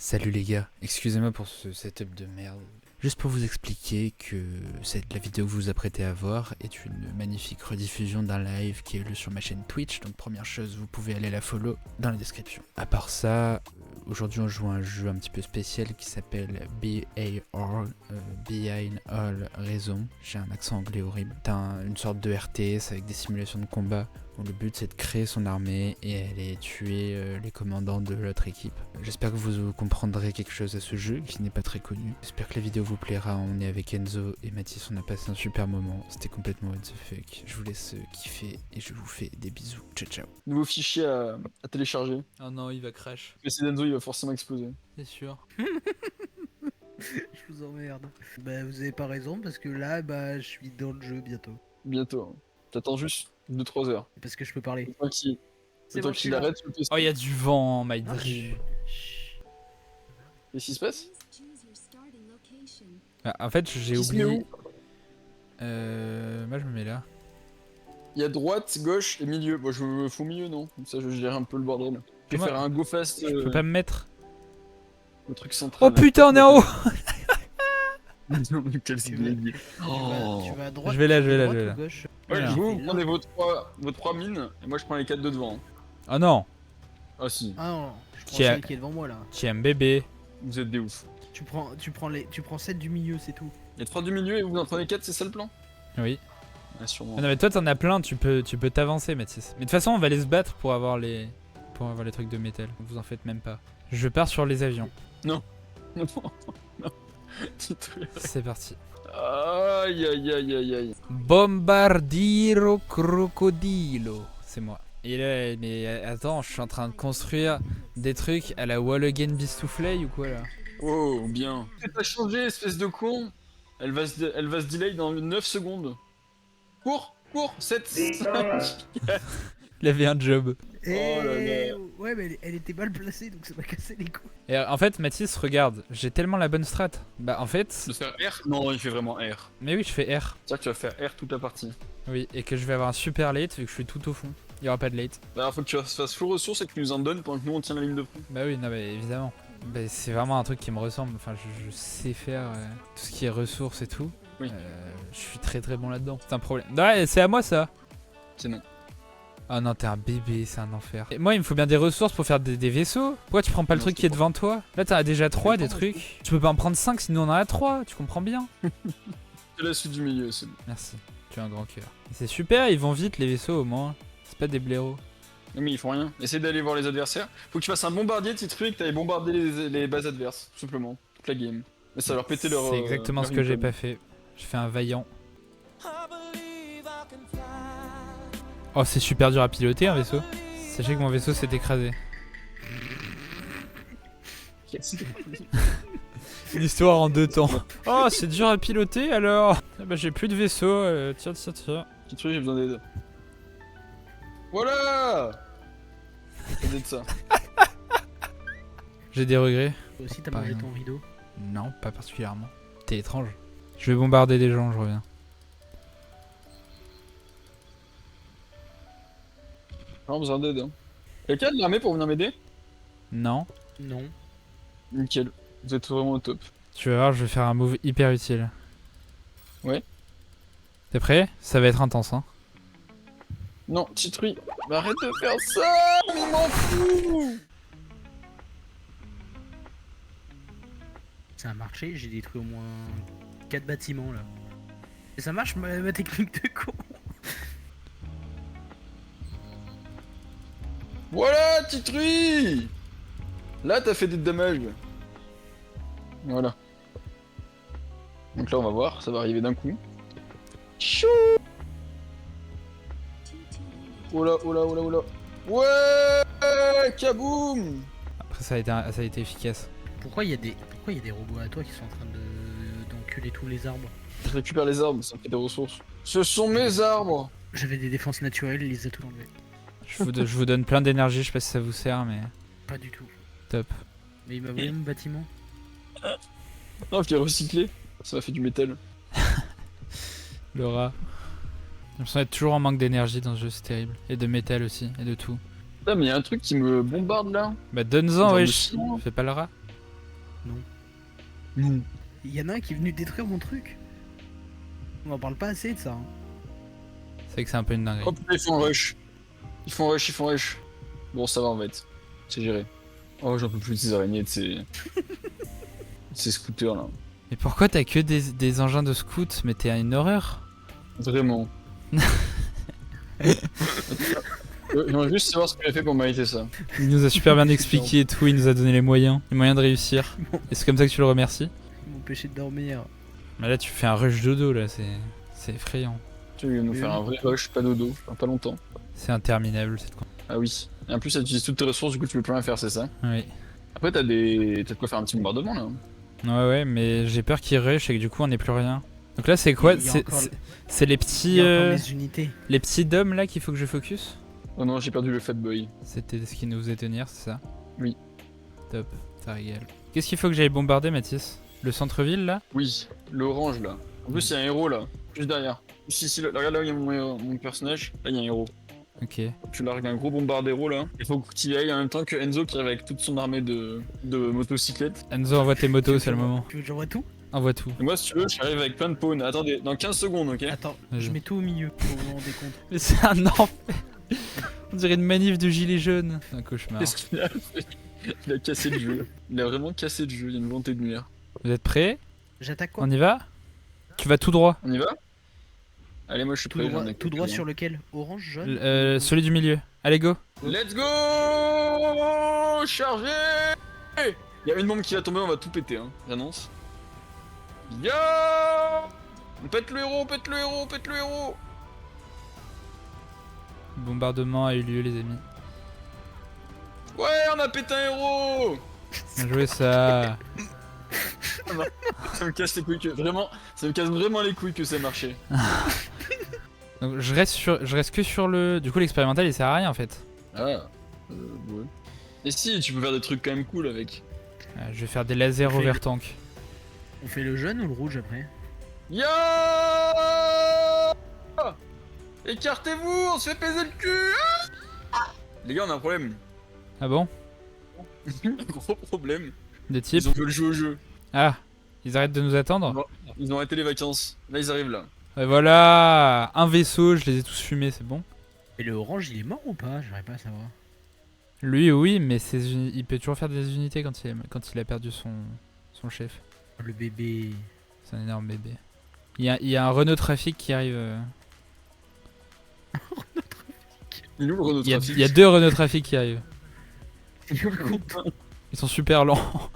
Salut les gars, excusez-moi pour ce setup de merde. Juste pour vous expliquer que la vidéo que vous vous apprêtez à voir est une magnifique rediffusion d'un live qui est sur ma chaîne Twitch, donc première chose, vous pouvez aller la follow dans la description. À part ça, aujourd'hui on joue à un jeu un petit peu spécial qui s'appelle BAR, Behind All Reason. J'ai un accent anglais horrible. C'est une sorte de RTS avec des simulations de combat. Bon, le but c'est de créer son armée et aller tuer les commandants de l'autre équipe. J'espère que vous comprendrez quelque chose à ce jeu qui n'est pas très connu. J'espère que la vidéo vous plaira. On est avec Enzo et Mathis, on a passé un super moment. C'était complètement what the fuck. Je vous laisse kiffer et je vous fais des bisous. Ciao ciao. Nouveau fichier à télécharger. Oh non, il va crash. Le PC d'Enzo il va forcément exploser. C'est sûr. Je vous emmerde. Bah vous avez pas raison parce que là je suis dans le jeu bientôt. Bientôt. T'attends juste 2-3 heures. Parce que je peux parler. Le temps qu'il C'est le temps bon, je suis qu'il là. arrête sur le PC. Oh, il y a du vent, my Ah, dream. Qu'est-ce qui se passe? Ah, en fait, j'ai Qui se met oublié. où? Moi, je me mets là. Il y a droite, gauche et milieu. Bon, je me fous au milieu, non? Comme ça, je gère un peu le bordel. Je vais Moi, faire un go fast. Je peux pas me mettre. Le truc central. Oh putain, on est en haut. Quel Tu vas- débile. Tu vas à droite. Je vais là, je vais là, droite je vais ou là. gauche. Ouais, Voilà. vous prenez vos trois mines et moi je prends les 4 de devant. Oh non, Ah si, Ah non, je prends Qui a- celui qui est devant moi là. tiens bébé. vous êtes des ouf. Tu prends 7 du milieu, c'est tout. Il y a 3 du milieu et vous en prenez 4, c'est ça le plan? Oui. Ah, sûrement. Ah non mais toi t'en as plein, tu peux t'avancer Mathis. Mais de toute façon on va aller se battre pour avoir les trucs de métal. Vous en faites même pas. Je pars sur les avions. Non. Non. Petit truc. C'est parti. Aïe aïe aïe aïe aïe. Bombardiro crocodilo. C'est moi. Et là, mais attends, je suis en train de construire des trucs à la Wall Again Bistouflay ou quoi là? Oh, bien. T'as changé, espèce de con. Elle va se delay dans 9 secondes. Cours, 7, 5. Il avait un job. Et là là. ouais, mais elle était mal placée donc ça m'a cassé les couilles. Et en fait, Mathis, regarde, j'ai tellement la bonne strat. Bah en fait, De faire R? Non, il fait vraiment R. mais oui, je fais R. C'est-à-dire que tu vas faire R toute la partie. Oui, et que je vais avoir un super late vu que je suis tout au fond. Il y aura pas de late. Bah, faut que tu fasses full ressources et que tu nous en donnes pendant que nous on tient la ligne de front. Bah oui, non, mais évidemment. Bah, c'est vraiment un truc qui me ressemble. Enfin, je sais faire tout ce qui est ressources et tout. Oui. Je suis très très bon là-dedans. C'est un problème. Ouais, c'est à moi ça. C'est non. Oh non, t'es un bébé, c'est un enfer. Et moi, il me faut bien des ressources pour faire des vaisseaux. Pourquoi tu prends pas le Non, truc c'est qui est pas- devant toi? Là, t'en as déjà 3 des pas, trucs. Tu peux pas en prendre 5 sinon on en a 3. Tu comprends bien? C'est la suite du milieu, c'est bon. Merci. Tu as un grand cœur. C'est super, ils vont vite les vaisseaux au moins. C'est pas des blaireaux. Non, mais ils font rien. Essaye d'aller voir les adversaires. Faut que tu fasses un bombardier, petit truc, que t'ailles bombarder les bases adverses, tout simplement. Toute la game. Et ça va leur péter leur. C'est exactement leur ce que j'ai income. pas fait. Je fais un vaillant. Oh, c'est super dur à piloter un vaisseau. Sachez que mon vaisseau s'est écrasé. Une histoire en 2 temps. Oh, c'est dur à piloter alors. Ah bah j'ai plus de vaisseau. Tiens. Petit truc, j'ai besoin d'aide. Voilà. Aide de ça. J'ai des regrets. Toi aussi t'as Pas mangé rien. ton rideau. Non, pas particulièrement. T'es étrange. Je vais bombarder des gens, je reviens. J'ai besoin d'aide. Hein. Quelqu'un a de l'armée pour venir m'aider? Non. Non. Nickel. Vous êtes vraiment au top. Tu vas voir, je vais faire un move hyper utile. Ouais. T'es prêt? Ça va être intense, hein. Non, Titri, mais arrête de faire ça, mais il m'en fout. Ça a marché, j'ai détruit au moins 4 bâtiments là. Et ça marche ma technique de con. Voilà, Titri. Là, t'as fait des dommages. Voilà. Donc là, on va voir, ça va arriver d'un coup. Chou. Oh là, oh là, oh là, oh là. Ouais, kaboum. Après, ça a été efficace. Pourquoi il y a des robots à toi qui sont en train d'enculer tous les arbres? Je récupère les arbres, ça me fait des ressources. Ce sont mes arbres. J'avais des défenses naturelles, il les a tout enlevés. Je vous donne plein d'énergie, je sais pas si ça vous sert, mais Pas du tout. top. Mais il m'a volé mon bâtiment. Non, je l'ai recyclé. Ça m'a fait du métal. Le rat. J'ai l'impression d'être toujours en manque d'énergie dans ce jeu, c'est terrible. Et de métal aussi, et de tout. Putain, mais y a un truc qui me bombarde là. Bah donne-en, Genre de wesh. ciment. Fais pas le rat. Non. Non. Il y en a un qui est venu détruire mon truc. On en parle pas assez de ça. Hein. C'est vrai que c'est un peu une dinguerie. Hop, ils font un rush. Ils font rush. Bon, ça va en fait. C'est géré. Oh, j'en peux plus de ces araignées, de ces... ces scooters là. Mais pourquoi t'as que des engins de scout? Mais t'es à une horreur. Vraiment. J'aimerais juste savoir ce qu'il a fait pour mériter ça. Il nous a super bien expliqué et tout, il nous a donné les moyens de réussir. Et c'est comme ça que tu le remercies. Ils m'ont empêché de dormir. Mais là tu fais un rush dodo là, c'est effrayant. Tu veux nous Mais faire oui. un vrai rush, pas dodo, pas longtemps. C'est interminable cette con. Ah oui. Et en plus, ça utilise toutes tes ressources, du coup tu peux plus rien faire, c'est ça? Oui. Après, t'as de quoi faire un petit bombardement là. Ouais, mais j'ai peur qu'il rush et que du coup on ait plus rien. Donc là c'est quoi? Il y a C'est encore- c'est les Il petits y a encore les unités. les petits dômes là qu'il faut que je focus? Oh non, j'ai perdu le fat boy. C'était ce qui nous faisait tenir, c'est ça? Oui. Top, ça régale. Qu'est-ce qu'il faut que j'aille bombarder, Mathis? Le centre-ville là? Oui, l'orange là. En plus, il y a un héros là, juste derrière. Ici, là, regarde là où il y a mon personnage. Là, il y a un héros. Ok. Tu largues un gros bombardero là. Il faut que tu y ailles en même temps que Enzo qui arrive avec toute son armée de motocyclettes. Enzo, envoie tes motos, c'est le moment. Tu veux que j'envoie tout? Envoie tout. Et moi, si tu veux, j'arrive avec plein de pawns. Attendez, dans 15 secondes, ok? Attends, Vas-y. je mets tout au milieu pour vous rendre compte. Mais c'est un enfer. On dirait une manif de gilets jaunes. C'est un cauchemar. Qu'est-ce qu'il a fait? Il a cassé le jeu. Il a vraiment cassé le jeu. Il y a une volonté de nuire. Vous êtes prêts? J'attaque quoi? On y va? Tu vas tout droit. On y va? Allez, moi je suis Tout prêt. droit, j'en ai tout quelques droit uns. sur lequel? Orange, jaune? Celui du milieu. Allez, go. Let's go! Chargez! Il y a une bombe qui va tomber, on va tout péter, hein. J'annonce. Yo! On pète le héros, pète le héros, pète le héros! Bombardement a eu lieu, les amis. Ouais, on a pété un héros! Bien joué ça. Ça me casse les couilles que... Vraiment, ça me casse vraiment les couilles que ça marchait. Donc je reste que sur le. Du coup, l'expérimental il sert à rien en fait. Ah, ouais. Et si, tu peux faire des trucs quand même cool avec. Je vais faire des lasers Fais- over tank. On fait le jaune ou le rouge après? Yo! Écartez-vous, on se fait baiser le cul! Ah les gars, on a un problème. Ah bon? Un gros problème. Des types? Ils ont joué le jeu au jeu. Ah, ils arrêtent de nous attendre? Ils ont arrêté les vacances. Là, ils arrivent là. Et voilà, un vaisseau, je les ai tous fumés, c'est bon. Et le orange, il est mort ou pas? J'arrive pas à savoir. Lui, oui, mais il peut toujours faire des unités quand il a perdu son chef. Le bébé. C'est un énorme bébé. Il y a un Renault Trafic qui arrive. Il est où le Renault Trafic? Il y a deux Renault Trafic qui arrivent. Putain, Ils sont super lents.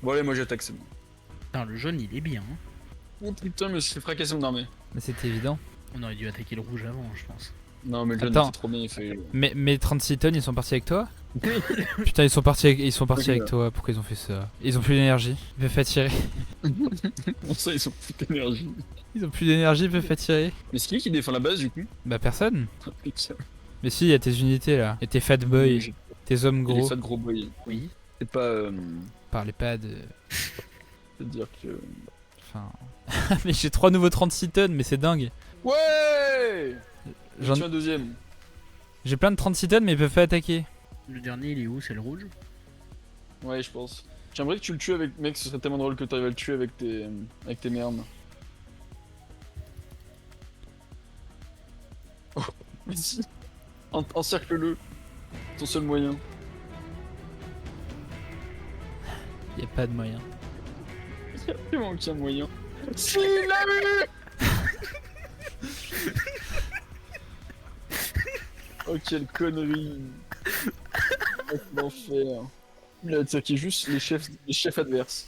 Bon, allez, moi j'attaque, c'est bon. le jaune, il est bien. Hein. Oh putain, mais je suis fracasser mon armée. Mais c'était évident. On aurait dû attaquer le rouge avant, je pense. Non, mais le jeune, Attends. c'est trop bien, il fait. Mais 36 tonnes, ils sont partis avec toi? Putain, ils sont partis avec toi. Pourquoi ils ont fait ça? Ils ont plus d'énergie. Ils peuvent pas tirer. Pour ça, ils ont plus d'énergie. Ils ont plus d'énergie, ils peuvent pas tirer. Mais c'est qui défend la base du coup? Bah personne. Putain. Mais si, il y a tes unités là. Et tes fat boys, tes hommes Les gros. fat gros boys. Oui. C'est pas. Parlez pas de. C'est-à-dire que. Enfin. Mais j'ai 3 nouveaux 36 tonnes, mais c'est dingue. Ouais! J'en J'en- ai un deuxième. J'ai plein de 36 tonnes, mais ils peuvent pas attaquer. Le dernier, il est où? C'est le rouge? Ouais, je pense. J'aimerais que tu le tues avec. Mec, ce serait tellement drôle que tu arrives à le tuer avec tes merdes. Oh, mais si. Encercle-le. Ton seul moyen. Y a pas de moyen. Il y a vraiment aucun moyen. Si, il l'a eu! Oh, quelle connerie! Oh, l'enfer! Il a attaqué juste les chefs adverses.